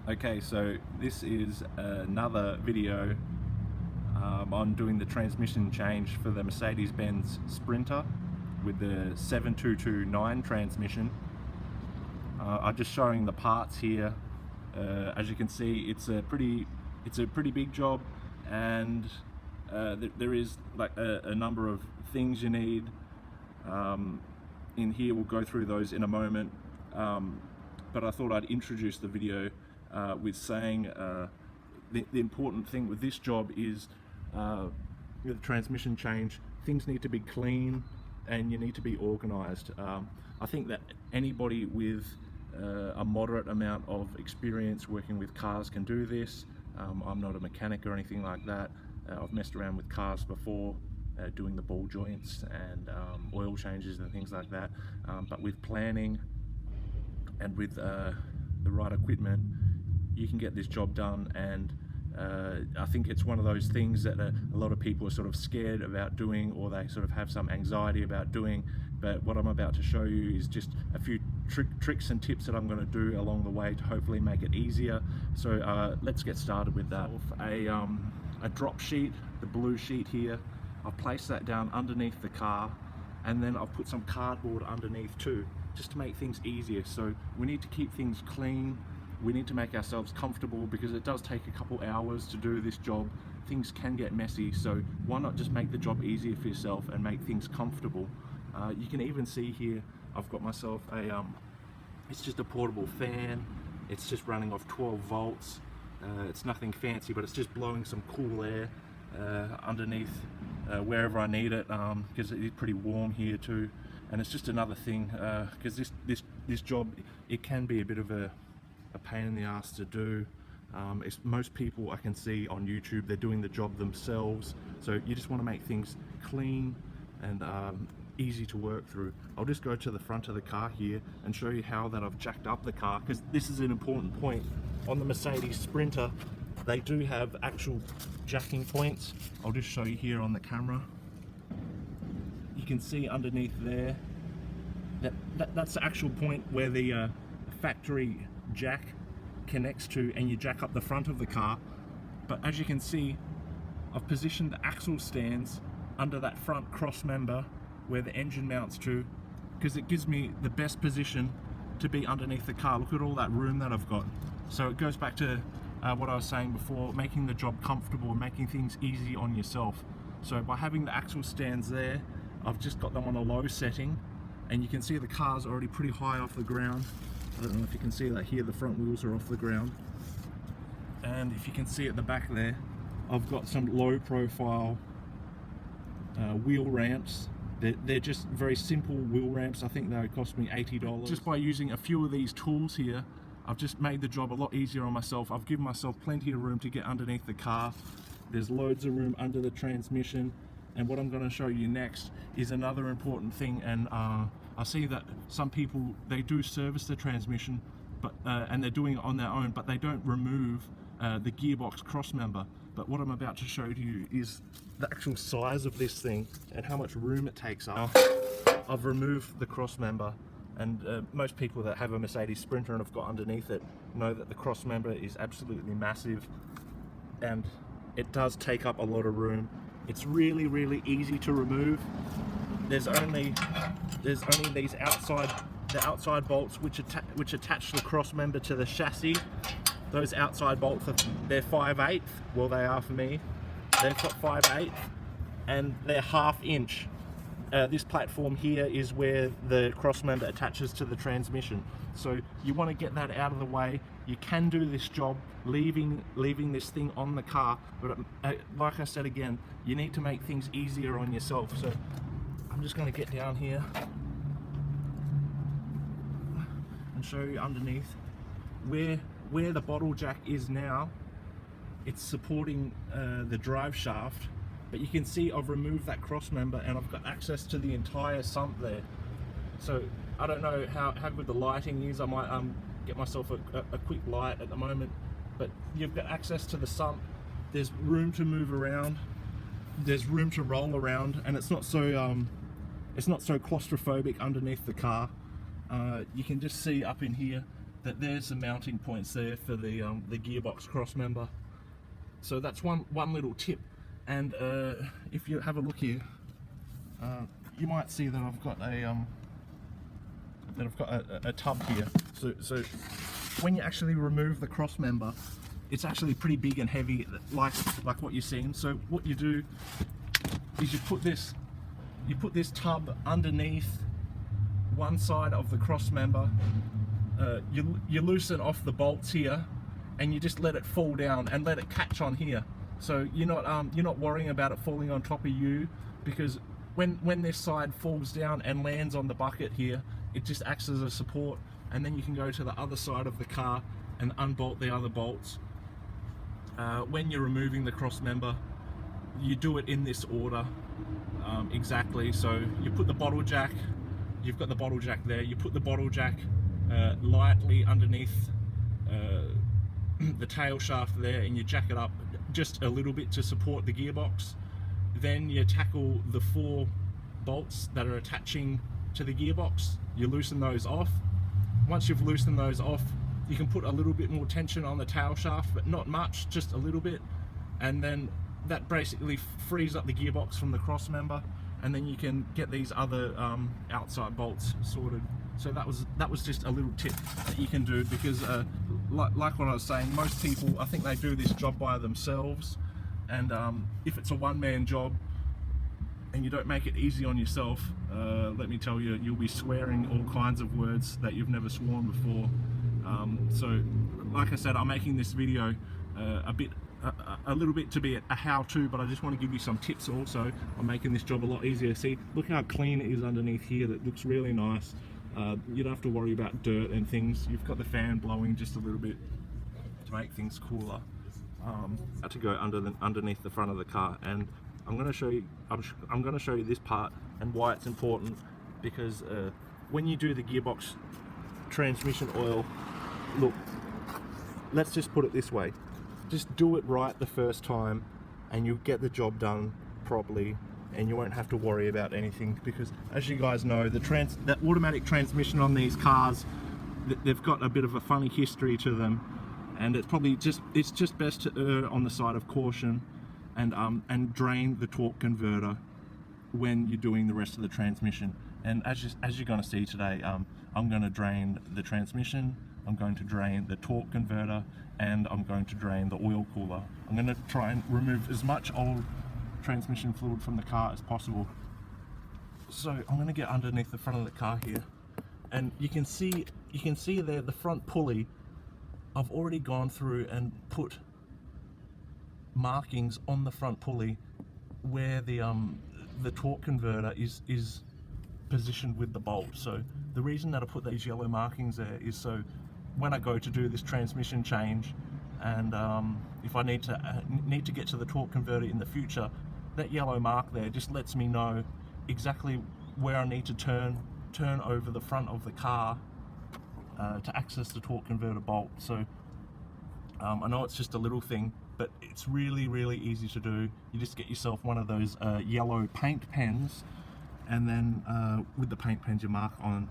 Okay, so this is another video on doing the transmission change for the Mercedes Benz Sprinter with the 7229 transmission. I'm just showing the parts here. As you can see, it's a pretty big job, and there is like a number of things you need in here. We'll go through those in a moment, but I thought I'd introduce the video with saying the important thing with this job is the transmission change. Things need to be clean and you need to be organized. I think that anybody with a moderate amount of experience working with cars can do this. I'm not a mechanic or anything like that. I've messed around with cars before, doing the ball joints and oil changes and things like that, but with planning and with the right equipment, you can get this job done. And I think it's one of those things that a lot of people are sort of scared about doing, or they sort of have some anxiety about doing. But what I'm about to show you is just a few tricks and tips that I'm going to do along the way to hopefully make it easier. So let's get started with that. A drop sheet, the blue sheet here, I've placed that down underneath the car, and then I've put some cardboard underneath too, just to make things easier. So we need to keep things clean. We need to make ourselves comfortable, because it does take a couple hours to do this job. Things can get messy, so why not just make the job easier for yourself and make things comfortable. You can even see here, I've got myself a, it's just a portable fan. It's just running off 12 volts. It's nothing fancy, but it's just blowing some cool air underneath wherever I need it, because it is pretty warm here too. And it's just another thing, because this job, it can be a bit of a pain in the ass to do. Most people I can see on YouTube, they're doing the job themselves, so you just want to make things clean and easy to work through. I'll just go to the front of the car here and show you how that I've jacked up the car, because this is an important point. On the Mercedes Sprinter, they do have actual jacking points. I'll just show you here on the camera. You can see underneath there, that's the actual point where the factory jack connects to, and you jack up the front of the car. But as you can see, I've positioned the axle stands under that front cross member where the engine mounts to, because it gives me the best position to be underneath the car. Look at all that room that I've got. So it goes back to what I was saying before, making the job comfortable and making things easy on yourself. So by having the axle stands there, I've just got them on a low setting, and you can see the car's already pretty high off the ground. I don't know if you can see that here, the front wheels are off the ground. And if you can see at the back there, I've got some low profile wheel ramps. They're just very simple wheel ramps. I think they cost me $80. Just by using a few of these tools here, I've just made the job a lot easier on myself. I've given myself plenty of room to get underneath the car. There's loads of room under the transmission. And what I'm going to show you next is another important thing. And I see that some people, they do service the transmission, but and they're doing it on their own, but they don't remove the gearbox cross member. But what I'm about to show you is the actual size of this thing and how much room it takes up. I've removed the cross member, and most people that have a Mercedes Sprinter and have got underneath it know that the cross member is absolutely massive, and it does take up a lot of room. It's really easy to remove. There's only these outside bolts which attach the cross member to the chassis. Those outside bolts, they're 5/8. Well, they are for me. They're 5/8, and they're 1/2 inch. This platform here is where the cross member attaches to the transmission. So you want to get that out of the way. You can do this job leaving this thing on the car, but like I said again, you need to make things easier on yourself. So I'm just going to get down here and show you underneath where the bottle jack is now. It's supporting the drive shaft, but you can see I've removed that cross member and I've got access to the entire sump there. So I don't know how good the lighting is. I might get myself a quick light at the moment, but you've got access to the sump. There's room to move around, there's room to roll around, and it's not so claustrophobic underneath the car. You can just see up in here that there's the mounting points there for the gearbox cross member. So that's one little tip. And if you have a look here, you might see that I've got a tub here. So when you actually remove the cross member, it's actually pretty big and heavy, like what you're seeing. So what you do is you put this tub underneath one side of the cross member. You loosen off the bolts here, and you just let it fall down and let it catch on here. So you're not worrying about it falling on top of you, because when this side falls down and lands on the bucket here, it just acts as a support, and then you can go to the other side of the car and unbolt the other bolts. When you're removing the cross member, you do it in this order exactly. So you put the bottle jack, you've got the bottle jack there, you put the bottle jack lightly underneath the tail shaft there, and you jack it up just a little bit to support the gearbox. Then you tackle the 4 bolts that are attaching to the gearbox, you loosen those off. Once you've loosened those off, you can put a little bit more tension on the tail shaft, but not much, just a little bit, and then that basically frees up the gearbox from the cross member, and then you can get these other outside bolts sorted. So that was just a little tip that you can do, because like what I was saying, most people, I think they do this job by themselves, and if it's a one-man job and you don't make it easy on yourself, let me tell you, you'll be swearing all kinds of words that you've never sworn before. So like I said, I'm making this video a little bit to be a how-to, but I just want to give you some tips also on making this job a lot easier. See, look how clean it is underneath here. That looks really nice. You don't have to worry about dirt and things. You've got the fan blowing just a little bit to make things cooler. To go underneath the front of the car, and I'm going to show you. I'm going to show you this part and why it's important, because when you do the gearbox transmission oil, look, let's just put it this way: just do it right the first time, and you'll get the job done properly, and you won't have to worry about anything. Because as you guys know, the automatic transmission on these cars, they've got a bit of a funny history to them, and it's just best to err on the side of caution and drain the torque converter when you're doing the rest of the transmission. And as you're going to see today, I'm going to drain the transmission, I'm going to drain the torque converter, and I'm going to drain the oil cooler. I'm going to try and remove as much old transmission fluid from the car as possible. So I'm going to get underneath the front of the car here, and you can see there the front pulley. I've already gone through and put markings on the front pulley where the torque converter is positioned with the bolt. So the reason that I put these yellow markings there is so when I go to do this transmission change, and if I need to get to the torque converter in the future, that yellow mark there just lets me know exactly where I need to turn over the front of the car to access the torque converter bolt. So I know it's just a little thing, but it's really easy to do. You just get yourself one of those yellow paint pens, and then with the paint pens you mark on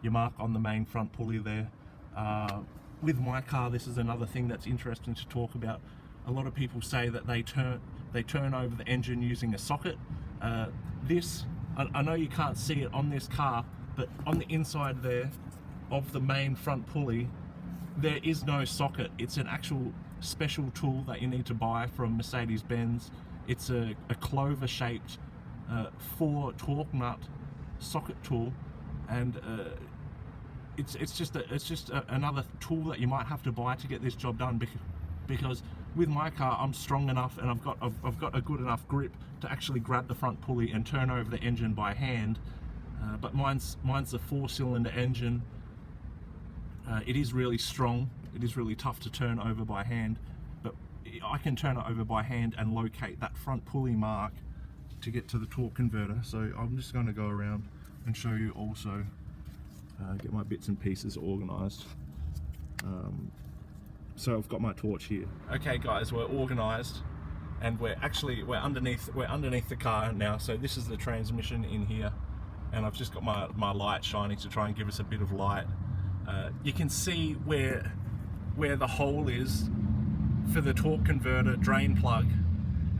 the main front pulley there. With my car, this is another thing that's interesting to talk about. A lot of people say that they turn over the engine using a socket. I know you can't see it on this car, but on the inside there of the main front pulley, there is no socket. It's an actual special tool that you need to buy from Mercedes Benz. It's a clover shaped 4 torque nut socket tool, and it's just another tool that you might have to buy to get this job done, because with my car I'm strong enough and I've got a good enough grip to actually grab the front pulley and turn over the engine by hand. But mine's a 4-cylinder engine. It is really strong. It is really tough to turn over by hand, but I can turn it over by hand and locate that front pulley mark to get to the torque converter. So I'm just going to go around and show you also, get my bits and pieces organized. So I've got my torch here. Okay guys, we're organized, and we're underneath the car now. So this is the transmission in here, and I've just got my light shining to try and give us a bit of light. You can see where the hole is for the torque converter drain plug,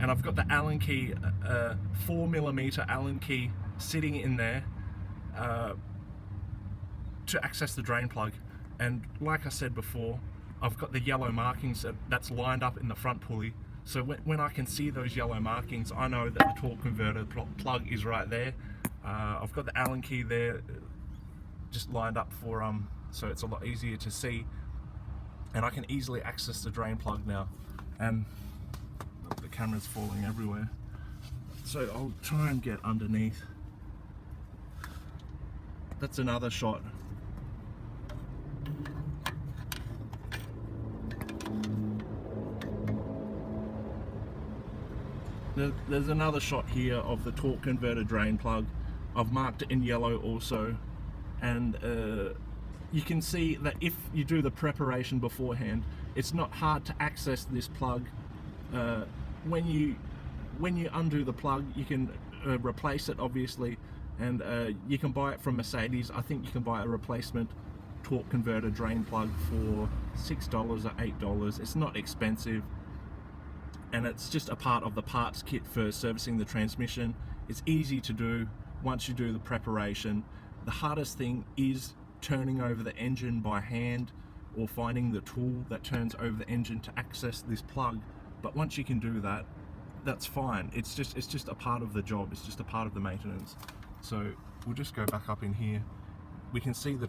and I've got the Allen key, 4mm Allen key sitting in there to access the drain plug. And like I said before, I've got the yellow markings that's lined up in the front pulley, so when I can see those yellow markings, I know that the torque converter plug is right there. I've got the Allen key there just lined up for so it's a lot easier to see, and I can easily access the drain plug now. And the camera's falling everywhere, so I'll try and get underneath. That's another shot. There's another shot here of the torque converter drain plug. I've marked it in yellow also, and you can see that if you do the preparation beforehand, it's not hard to access this plug. When you undo the plug, you can replace it obviously, and you can buy it from Mercedes. I think you can buy a replacement torque converter drain plug for $6 or $8. It's not expensive, and it's just a part of the parts kit for servicing the transmission. It's easy to do once you do the preparation. The hardest thing is turning over the engine by hand, or finding the tool that turns over the engine to access this plug. But once you can do that, that's fine. It's just a part of the job. It's just a part of the maintenance. So we'll just go back up in here. We can see the